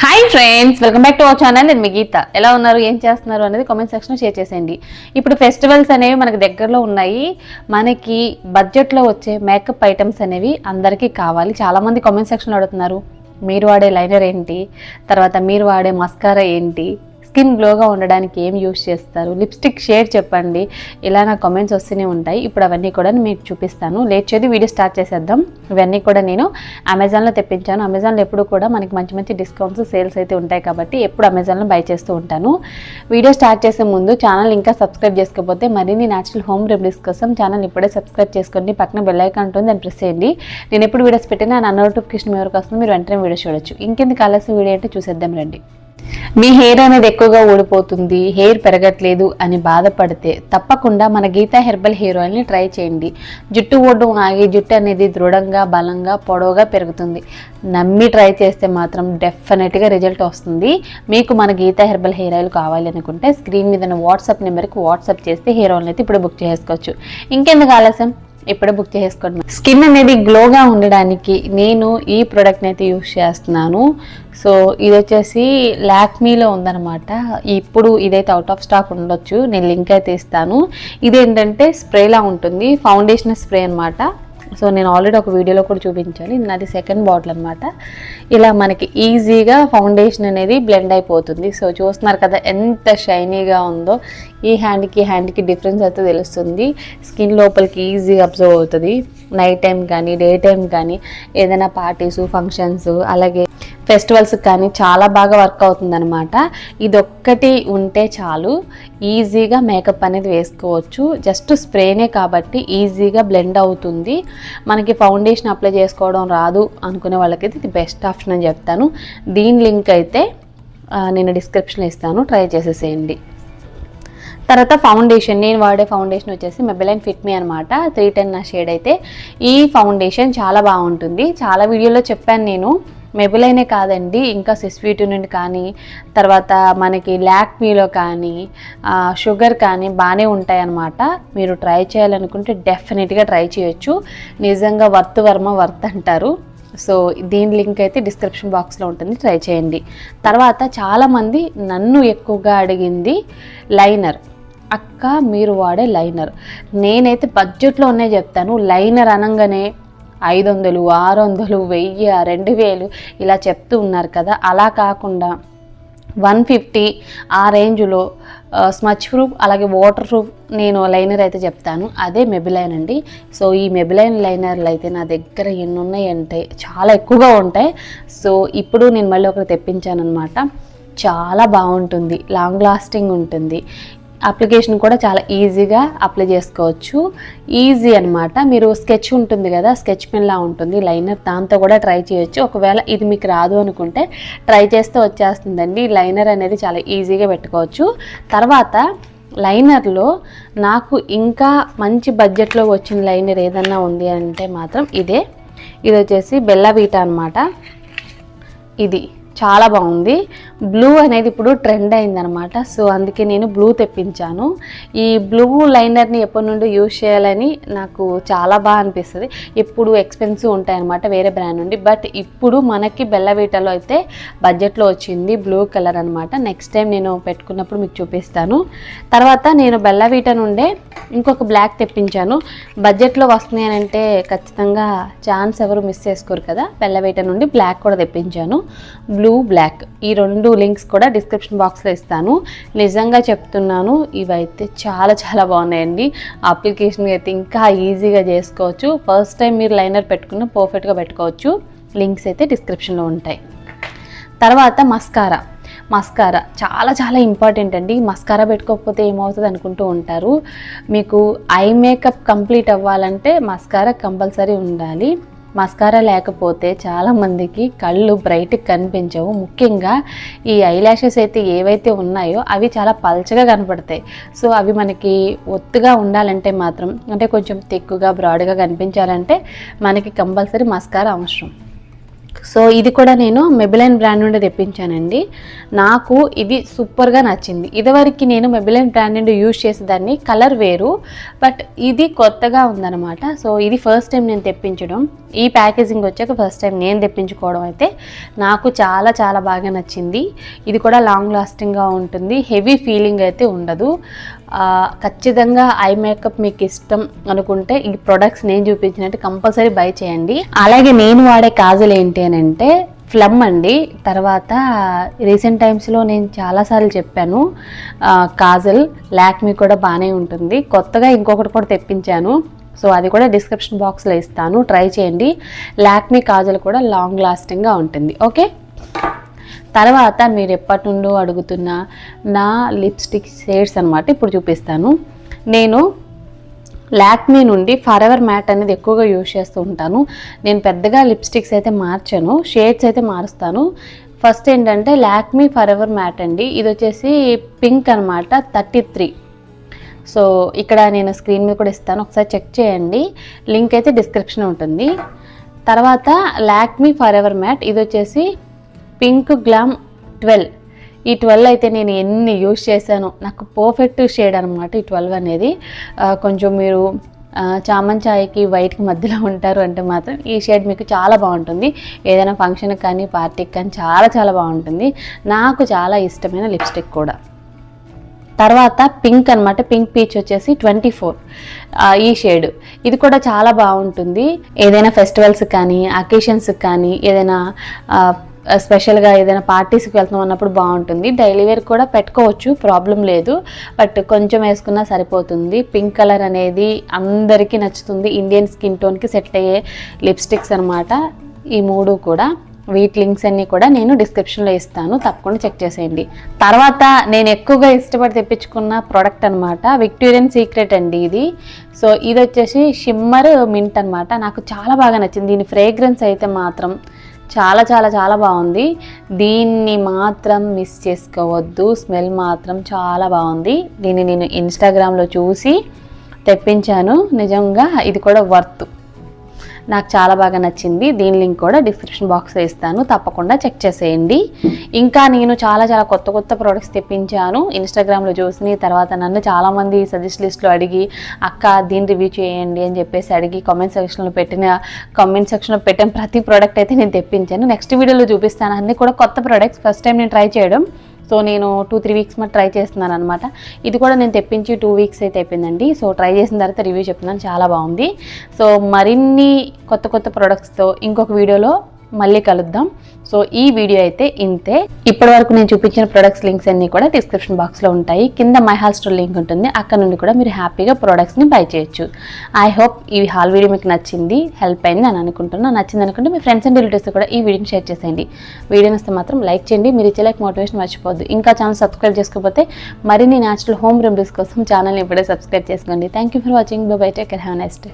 Hi friends, welcome back to our channel. నేను మీ గీత. ఎలా ఉన్నారు, ఏం చేస్తున్నారు అనేది కామెంట్ సెక్షన్లో షేర్ చేసేయండి. ఇప్పుడు ఫెస్టివల్స్ అనేవి మనకి దగ్గరలో ఉన్నాయి. మనకి బడ్జెట్లో వచ్చే మేకప్ ఐటమ్స్ అనేవి అందరికీ కావాలి. చాలామంది కామెంట్ సెక్షన్లో అడుగుతున్నారు, మీరు వాడే లైనర్ ఏంటి, తర్వాత మీరు వాడే మస్కారా ఏంటి, స్కిన్ గ్లోగా ఉండడానికి ఏం యూస్ చేస్తారు, లిప్స్టిక్ షేడ్ చెప్పండి. ఇలా నా కామెంట్స్ వస్తూనే ఉంటాయి. ఇప్పుడు అవన్నీ కూడా మీకు చూపిస్తాను. లేట్ చేయదు, వీడియో స్టార్ట్ చేసేద్దాం. ఇవన్నీ కూడా నేను అమెజాన్లో తెప్పించాను. అమెజాన్లో ఎప్పుడు కూడా మనకి మంచి మంచి డిస్కౌంట్స్, సేల్స్ అయితే ఉంటాయి కాబట్టి ఎప్పుడు అమెజాన్లో బై చేస్తూ ఉంటాను. వీడియో స్టార్ట్ చేసే ముందు ఛానల్ ఇంకా సబ్స్క్రైబ్ చేసుకోకపోతే మరిన్ని న్యాచురల్ హోమ్ రెమెడీస్ కోసం ఛానల్ ఇప్పుడే సబ్స్క్రైబ్ చేసుకోండి. పక్కన బెల్ ఐకాన్ ఉంటుంది, దాన్ని ప్రెస్ చేయండి. నేను ఎప్పుడు వీడియోస్ పెట్టినా నా నోటిఫికేషన్ మీ వరకు వస్తుంది, మీరు వెంటనే వీడియో చూడొచ్చు. ఇంకెందుకు ఆలస్యం, వీడియో అంటే చూసేద్దాం రండి. మీ హెయిర్ అనేది ఎక్కువగా ఊడిపోతుంది, హెయిర్ పెరగట్లేదు అని బాధపడితే తప్పకుండా మన గీతా హెర్బల్ హెయిర్ ఆయిల్ని ట్రై చేయండి. జుట్టు ఊడడం ఆగి జుట్టు అనేది దృఢంగా, బలంగా, పొడవుగా పెరుగుతుంది. నమ్మి ట్రై చేస్తే మాత్రం డెఫినెట్గా రిజల్ట్ వస్తుంది. మీకు మన గీతా హెర్బల్ హెయిర్ ఆయిల్ కావాలి అనుకుంటే స్క్రీన్ మీద వాట్సాప్ నెంబర్కి వాట్సాప్ చేస్తే హెయిర్ ఆయిల్ అయితే ఇప్పుడు బుక్ చేసుకోవచ్చు. ఇంకెందుకు ఆలస్యం, ఇప్పుడే బుక్ చేసుకోండి. స్కిన్ అనేది గ్లోగా ఉండడానికి నేను ఈ ప్రోడక్ట్ని అయితే యూస్ చేస్తున్నాను. సో ఇది వచ్చేసి లాక్మీలో ఉందన్నమాట. ఇప్పుడు ఇదైతే అవుట్ ఆఫ్ స్టాక్ ఉండొచ్చు, నేను లింక్ అయితే ఇస్తాను. ఇదేంటంటే స్ప్రేలా ఉంటుంది, ఫౌండేషన్ స్ప్రే అనమాట. సో నేను ఆల్రెడీ ఒక వీడియోలో కూడా చూపించాను. ఇది నాది సెకండ్ బాటిల్ అనమాట. ఇలా మనకి ఈజీగా ఫౌండేషన్ అనేది బ్లెండ్ అయిపోతుంది. సో చూస్తున్నారు కదా ఎంత షైనీగా ఉందో. ఈ హ్యాండ్కి డిఫరెన్స్ అయితే తెలుస్తుంది. స్కిన్ లోపలికి ఈజీగా అబ్జర్వ్ అవుతుంది. నైట్ టైం కానీ డే టైం కానీ ఏదైనా పార్టీస్, ఫంక్షన్స్, అలాగే ఫెస్టివల్స్ కానీ చాలా బాగా వర్క్ అవుతుంది అనమాట. ఇదొక్కటి ఉంటే చాలు, ఈజీగా మేకప్ అనేది వేసుకోవచ్చు. జస్ట్ స్ప్రేనే కాబట్టి ఈజీగా బ్లెండ్ అవుతుంది. మనకి ఫౌండేషన్ అప్లై చేసుకోవడం రాదు అనుకునే వాళ్ళకైతే ఇది బెస్ట్ ఆప్షన్ అని చెప్తాను. దీని లింక్ అయితే నేను డిస్క్రిప్షన్లో ఇస్తాను, ట్రై చేసేసేయండి. తర్వాత ఫౌండేషన్, నేను వాడే ఫౌండేషన్ వచ్చేసి మెబెలైన్ ఫిట్ మీ అనమాట. 310 నా షేడ్ అయితే. ఈ ఫౌండేషన్ చాలా బాగుంటుంది. చాలా వీడియోలో చెప్పాను నేను. మెబెలైనే కాదండి, ఇంకా సిస్వీటు నుండి కానీ, తర్వాత మనకి లాక్మీలో కానీ, షుగర్ కానీ బాగానే ఉంటాయన్నమాట. మీరు ట్రై చేయాలనుకుంటే డెఫినెట్గా ట్రై చేయొచ్చు. నిజంగా వర్త్ వర్మ వర్త్ అంటారు. సో దీని లింక్ అయితే డిస్క్రిప్షన్ బాక్స్లో ఉంటుంది, ట్రై చేయండి. తర్వాత చాలామంది నన్ను ఎక్కువగా అడిగింది లైనర్. అక్క మీరు వాడే లైనర్, నేనైతే బడ్జెట్లో ఉన్నాయి చెప్తాను. లైనర్ అనగానే 500, 600, 1000, 2000 ఇలా చెప్తూ ఉన్నారు కదా. అలా కాకుండా 150 ఆ రేంజ్లో స్మచ్ ప్రూఫ్, అలాగే వాటర్ ప్రూఫ్ నేను లైనర్ అయితే చెప్తాను. అదే మెబెలైన్ అండి. సో ఈ మెబెలైన్ లైనర్లు అయితే నా దగ్గర ఎన్ని ఉన్నాయంటే చాలా ఎక్కువగా ఉంటాయి. సో ఇప్పుడు నేను మళ్ళీ ఒకటి తెప్పించాను అనమాట. చాలా బాగుంటుంది, లాంగ్ లాస్టింగ్ ఉంటుంది. అప్లికేషన్ కూడా చాలా ఈజీగా అప్లై చేసుకోవచ్చు. ఈజీ అనమాట. మీరు స్కెచ్ ఉంటుంది కదా, స్కెచ్ పెన్లా ఉంటుంది లైనర్, దాంతో కూడా ట్రై చేయొచ్చు. ఒకవేళ ఇది మీకు రాదు అనుకుంటే ట్రై చేస్తే వచ్చేస్తుందండి. లైనర్ అనేది చాలా ఈజీగా పెట్టుకోవచ్చు. తర్వాత లైనర్లో నాకు ఇంకా మంచి బడ్జెట్లో వచ్చిన లైనర్ ఏదన్నా ఉంది అంటే మాత్రం ఇది వచ్చేసి బెల్లా వీటా అనమాట. ఇది చాలా బాగుంది. బ్లూ అనేది ఇప్పుడు ట్రెండ్ అయిందనమాట. సో అందుకే నేను బ్లూ తెప్పించాను. ఈ బ్లూ లైనర్ని ఎప్పటి నుండి యూజ్ చేయాలని నాకు చాలా బాగా అనిపిస్తుంది. ఎప్పుడు ఎక్స్పెన్సివ్ ఉంటాయన్నమాట వేరే బ్రాండ్ నుండి. బట్ ఇప్పుడు మనకి బెల్లవీటాలో అయితే బడ్జెట్లో వచ్చింది బ్లూ కలర్ అనమాట. నెక్స్ట్ టైం నేను పెట్టుకున్నప్పుడు మీకు చూపిస్తాను. తర్వాత నేను బెల్లవీటా నుండే ఇంకొక బ్లాక్ తెప్పించాను. బడ్జెట్లో వస్తున్నాయి అని అంటే ఖచ్చితంగా ఛాన్స్ ఎవరు మిస్ చేసుకోరు కదా. బెల్లవీటా నుండి బ్లాక్ కూడా తెప్పించాను, బ్లూ, బ్లాక్. ఈ రెండు లింక్స్ కూడా డిస్క్రిప్షన్ బాక్స్లో ఇస్తాను. నిజంగా చెప్తున్నాను, ఇవైతే చాలా చాలా బాగున్నాయండి. అప్లికేషన్ అయితే ఇంకా ఈజీగా చేసుకోవచ్చు. ఫస్ట్ టైం మీరు లైనర్ పెట్టుకున్న పర్ఫెక్ట్గా పెట్టుకోవచ్చు. లింక్స్ అయితే డిస్క్రిప్షన్లో ఉంటాయి. తర్వాత మస్కారా చాలా చాలా ఇంపార్టెంట్ అండి. మస్కారా పెట్టుకోకపోతే ఏమవుతుంది అనుకుంటూ ఉంటారు. మీకు ఐ మేకప్ కంప్లీట్ అవ్వాలంటే మస్కారా కంపల్సరీ ఉండాలి. మస్కారా లేకపోతే చాలామందికి కళ్ళు బ్రైట్గా కనిపించవు. ముఖ్యంగా ఈ ఐలాషెస్ అయితే ఏవైతే ఉన్నాయో అవి చాలా పల్చగా కనపడతాయి. సో అవి మనకి ఒత్తుగా ఉండాలంటే మాత్రం, అంటే కొంచెం తిక్కుగా బ్రాడ్గా కనిపించాలంటే మనకి కంపల్సరీ మస్కారా అవసరం. సో ఇది కూడా నేను మెబిలైన్ బ్రాండ్ నుండి తెప్పించానండి. నాకు ఇది సూపర్గా నచ్చింది. ఇదివరకు నేను మెబిలైన్ బ్రాండ్ నుండి యూజ్ చేసేదాన్ని, కలర్ వేరు, బట్ ఇది కొత్తగా ఉందన్నమాట. సో ఇది ఫస్ట్ టైం నేను తెప్పించడం, ఈ ప్యాకేజింగ్ వచ్చాక ఫస్ట్ టైం నేను తెప్పించుకోవడం అయితే నాకు చాలా చాలా బాగా నచ్చింది. ఇది కూడా లాంగ్ లాస్టింగ్గా ఉంటుంది, హెవీ ఫీలింగ్ అయితే ఉండదు. ఖచ్చితంగా ఐ మేకప్ మీకు ఇష్టం అనుకుంటే ఈ ప్రొడక్ట్స్ నేను చూపించినట్టు కంపల్సరీ బై చేయండి. అలాగే నేను వాడే కాజల్ ఏంటి అని అంటే ఫ్లమ్ అండి. తర్వాత రీసెంట్ టైమ్స్లో నేను చాలాసార్లు చెప్పాను, కాజల్ లాక్మీ కూడా బాగానే ఉంటుంది. కొత్తగా ఇంకొకటి కూడా తెప్పించాను, సో అది కూడా డిస్క్రిప్షన్ బాక్స్లో ఇస్తాను, ట్రై చేయండి. లాక్మీ కాజల్ కూడా లాంగ్ లాస్టింగ్గా ఉంటుంది. ఓకే, తర్వాత మీరు ఎప్పటి నుండో అడుగుతున్న నా లిప్స్టిక్ షేడ్స్ అనమాట ఇప్పుడు చూపిస్తాను. నేను లాక్మీ నుండి ఫర్ ఎవర్ మ్యాట్ అనేది ఎక్కువగా యూజ్ చేస్తూ ఉంటాను. నేను పెద్దగా లిప్స్టిక్స్ అయితే మార్చాను, షేడ్స్ అయితే మారుస్తాను. ఫస్ట్ ఏంటంటే లాక్మీ ఫర్ ఎవర్ మ్యాట్ అండి, ఇది వచ్చేసి పింక్ అనమాట, 33. సో ఇక్కడ నేను స్క్రీన్ మీద కూడా ఇస్తాను, ఒకసారి చెక్ చేయండి, లింక్ అయితే డిస్క్రిప్షన్ ఉంటుంది. తర్వాత లాక్మీ ఫర్ ఎవర్ మ్యాట్, ఇది వచ్చేసి పింక్ గ్లామ్ 12. ఈ 12 అయితే నేను ఎన్ని యూజ్ చేశాను, నాకు పర్ఫెక్ట్ షేడ్ అనమాట ఈ 12 అనేది. కొంచెం మీరు చామన్ ఛాయ్కి వైట్కి మధ్యలో ఉంటారు అంటే మాత్రం ఈ షేడ్ మీకు చాలా బాగుంటుంది. ఏదైనా ఫంక్షన్కి కానీ పార్టీకి కానీ చాలా చాలా బాగుంటుంది. నాకు చాలా ఇష్టమైన లిప్స్టిక్ కూడా. తర్వాత పింక్ అనమాట, పింక్ పీచ్ వచ్చేసి 24 ఈ షేడ్. ఇది కూడా చాలా బాగుంటుంది, ఏదైనా ఫెస్టివల్స్కి కానీ అకేషన్స్కి కానీ ఏదైనా స్పెషల్గా ఏదైనా పార్టీస్కి వెళ్తాం అన్నప్పుడు బాగుంటుంది. డైలీ వేర్ కూడా పెట్టుకోవచ్చు, ప్రాబ్లం లేదు, బట్ కొంచెం వేసుకున్నా సరిపోతుంది. పింక్ కలర్ అనేది అందరికీ నచ్చుతుంది, ఇండియన్ స్కిన్ టోన్కి సెట్ అయ్యే లిప్స్టిక్స్ అనమాట ఈ మూడు కూడా. వీటి లింక్స్ అన్నీ కూడా నేను డిస్క్రిప్షన్లో ఇస్తాను, తప్పకుండా చెక్ చేసేయండి. తర్వాత నేను ఎక్కువగా ఇష్టపడి తెప్పించుకున్న ప్రోడక్ట్ అనమాట, విక్టోరియన్ సీక్రెట్ అండి ఇది. సో ఇది వచ్చేసి షిమ్మర్ మింట్ అనమాట, నాకు చాలా బాగా నచ్చింది. దీని ఫ్రేగ్రెన్స్ అయితే మాత్రం చాలా చాలా చాలా బాగుంది, దీన్ని మాత్రం మిస్ చేసుకోవద్దు, స్మెల్ మాత్రం చాలా బాగుంది. దీన్ని నేను ఇన్స్టాగ్రామ్లో చూసి తెప్పించాను, నిజంగా ఇది కూడా వర్త్, నాకు చాలా బాగా నచ్చింది. దీని లింక్ కూడా డిస్క్రిప్షన్ బాక్స్లో ఇస్తాను, తప్పకుండా చెక్ చేసేయండి. ఇంకా నేను చాలా చాలా కొత్త కొత్త ప్రోడక్ట్స్ తెప్పించాను ఇన్స్టాగ్రామ్లో చూసి. తర్వాత నన్ను చాలామంది సజెస్ట్ లిస్ట్లో అడిగి అక్క దీన్ని రివ్యూ చేయండి అని చెప్పేసి అడిగి కామెంట్ సెక్షన్లో పెట్టిన ప్రతి ప్రోడక్ట్ అయితే నేను తెప్పించాను. నెక్స్ట్ వీడియోలో చూపిస్తాను, అన్నీ కూడా కొత్త ప్రోడక్ట్స్, ఫస్ట్ టైం నేను ట్రై చేయడం. సో నేను 2-3 వీక్స్ మరి ట్రై చేస్తున్నాను అనమాట. ఇది కూడా నేను తెప్పించి 2 వీక్స్ అయితే అయిపోయిందండి. సో ట్రై చేసిన తర్వాత రివ్యూ చెప్తున్నాను, చాలా బాగుంది. సో మరిన్ని కొత్త కొత్త ప్రోడక్ట్స్తో ఇంకొక వీడియోలో మళ్ళీ కలుద్దాం. సో ఈ వీడియో అయితే ఇంతే. ఇప్పటి వరకు నేను చూపించిన ప్రొడక్ట్స్ లింక్స్ అన్నీ కూడా డిస్క్రిప్షన్ బాక్స్లో ఉంటాయి, కింద మై హాల్ స్టోర్ లింక్ ఉంటుంది, అక్కడ నుండి కూడా మీరు హ్యాపీగా ప్రోడక్ట్స్ని బై చేయొచ్చు. ఐ హోప్ ఈ హాల్ వీడియో మీకు నచ్చింది, హెల్ప్ అయింది అని అనుకుంటున్నాను. నచ్చింది అనుకుంటే మీ ఫ్రెండ్స్ అండ్ రిలేటివ్స్ కూడా ఈ వీడియోని షేర్ చేసేయండి. వీడియోని వస్తే మాత్రం లైక్ చేయండి, మీరు ఇచ్చే లైక్ మోటివేషన్ మర్చిపోద్దు. ఇంకా ఛానల్ సబ్స్క్రైబ్ చేసుకోకపోతే మరిన్ని న్యాచురల్ హోమ్ రెమెడీస్ కోసం ఛానల్ని ఇప్పుడే సబ్స్క్రైబ్ చేసుకోండి. Thank you for watching, by by, take care, have a nice day.